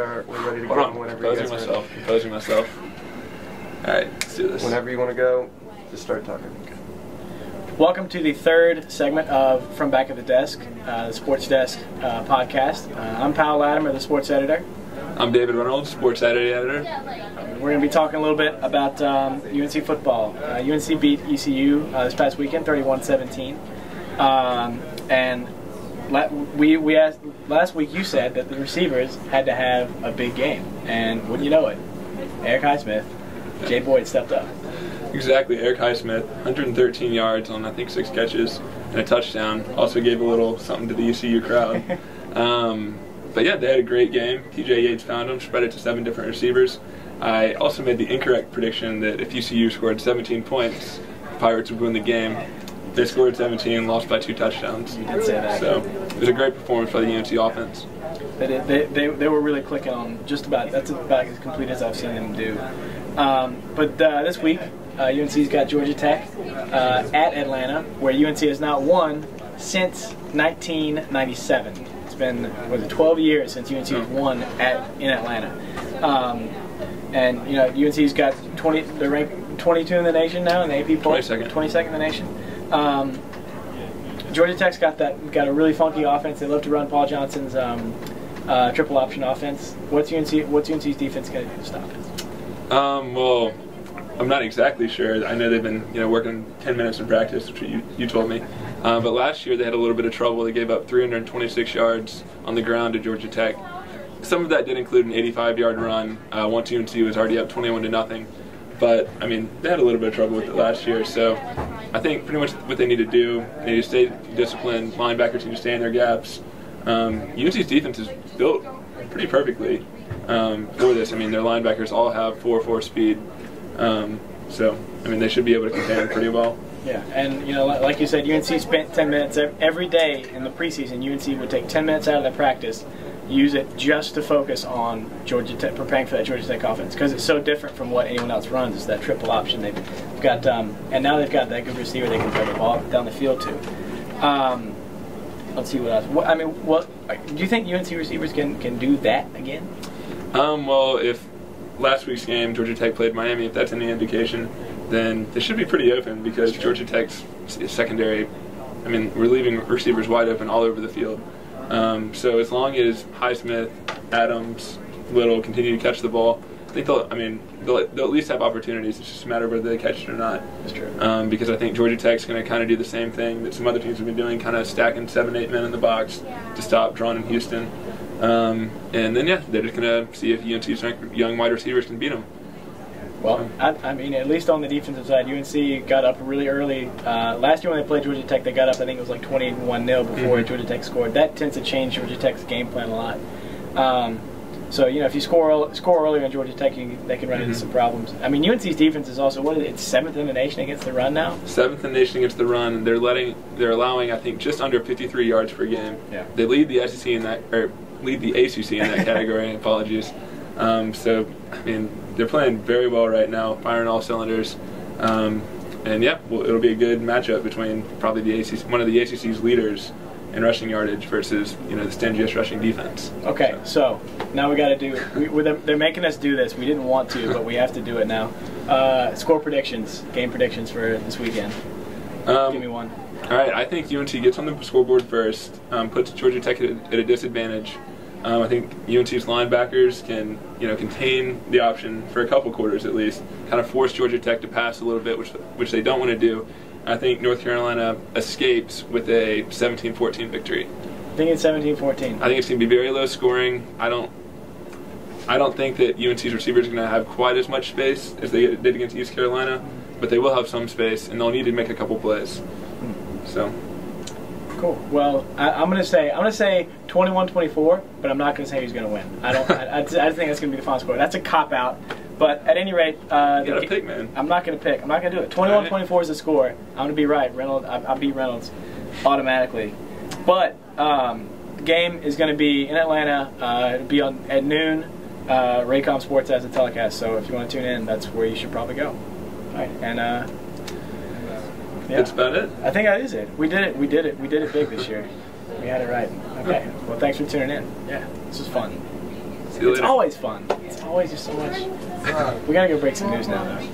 we're ready to go whenever you guys are ready. Composing myself. All right, let's do this. Whenever you want to go, just start talking. Welcome to the third segment of From Back of the Desk, the Sports Desk podcast. I'm Powell, Latimer, the sports editor. I'm David Reynolds, sports editor. We're going to be talking a little bit about UNC football. UNC beat ECU this past weekend, 31-17. And last week you said that the receivers had to have a big game. And wouldn't you know it, Eric Highsmith, Jay Boyd stepped up. Exactly, Eric Highsmith, 113 yards on I think 6 catches and a touchdown. Also gave a little something to the ECU crowd. But yeah, they had a great game. TJ Yates found them, spread it to 7 different receivers. I also made the incorrect prediction that if ECU scored 17 points, the Pirates would win the game. They scored 17, lost by 2 touchdowns. You did say that. So it was a great performance by the UNC offense. They were really clicking on that's about as complete as I've seen them do. But this week, UNC's got Georgia Tech at Atlanta, where UNC has not won since 1997. It's been 12 years since UNC has won in Atlanta. And you know, UNC's got 20. They're ranked 22 in the nation now in the AP poll. 22nd in the nation. Georgia Tech's got a really funky offense. They love to run Paul Johnson's triple option offense. What's UNC's defense going to do to stop it? Well, I'm not exactly sure. I know they've been working 10 minutes in practice, which you told me. But last year they had a little bit of trouble. They gave up 326 yards on the ground to Georgia Tech. Some of that did include an 85-yard run once UNC was already up 21-0. But I mean, they had a little bit of trouble with it last year. So I think pretty much what they need to do, they need to stay disciplined. Linebackers need to stay in their gaps. UNC's defense is built pretty perfectly for this. I mean, their linebackers all have 4.4 speed. So I mean, they should be able to contain it pretty well. Yeah, and like you said, UNC spent 10 minutes every day in the preseason. UNC would take 10 minutes out of their practice, use it just to focus on Georgia Tech, preparing for that Georgia Tech offense, because it's so different from what anyone else runs. It's that triple option they've got, and now they've got that good receiver they can throw the ball down the field to. Let's see what else. Do you think UNC receivers can do that again? Well, if last week's game Georgia Tech played Miami, if that's any indication, then they should be pretty open, because Georgia Tech's secondary, I mean, we're leaving receivers wide open all over the field. So as long as Highsmith, Adams, Little continue to catch the ball, I think they'll at least have opportunities. It's just a matter of whether they catch it or not. That's true. Because I think Georgia Tech's going to kind of do the same thing that some other teams have been doing, kind of stacking 7-8 men in the box to stop Drawn and Houston. And then they're just going to see if UNC's young wide receivers can beat them. Well, I mean, at least on the defensive side, UNC got up really early. Last year when they played Georgia Tech, they got up, I think it was like 21-0 before Georgia Tech scored. That tends to change Georgia Tech's game plan a lot. So, if you score early on Georgia Tech, they can run into some problems. I mean, UNC's defense is also, it's 7th in the nation against the run now? 7th in the nation against the run. They're allowing, I think, just under 53 yards per game. Yeah. They lead the SEC in that, or lead the ACC in that category. Apologies. So, I mean, they're playing very well right now, firing all cylinders. And yeah, it'll be a good matchup between probably one of the ACC's leaders in rushing yardage versus the stingiest rushing defense. Okay, so now we got to do. They're making us do this. We didn't want to, but we have to do it now. Score predictions, game predictions for this weekend. Give me one. All right, I think UNC gets on the scoreboard first, puts Georgia Tech at a disadvantage. I think UNC's linebackers can, contain the option for a couple quarters at least, kind of force Georgia Tech to pass a little bit, which they don't want to do. I think North Carolina escapes with a 17-14 victory. I think it's 17-14. I think it's going to be very low scoring. I don't think that UNC's receivers are going to have quite as much space as they did against East Carolina, but they will have some space, and they'll need to make a couple plays. So. Cool. Well, I'm gonna say 21-24, but I'm not gonna say who's gonna win. I just think that's gonna be the final score. That's a cop out. But at any rate, you gotta pick, man. I'm not gonna pick. I'm not gonna do it. 21-24 is the score. I'm gonna be right. Reynolds. I beat Reynolds automatically. But the game is gonna be in Atlanta. It'll be at noon. Raycom Sports has a telecast, so if you want to tune in, that's where you should probably go. All right, and. Yeah. That's about it? I think that is it. We did it big this year. We had it right. Okay. Well, thanks for tuning in. Yeah, this was fun. See you It's later. always fun. It's always just so much. We gotta go break some news now, though.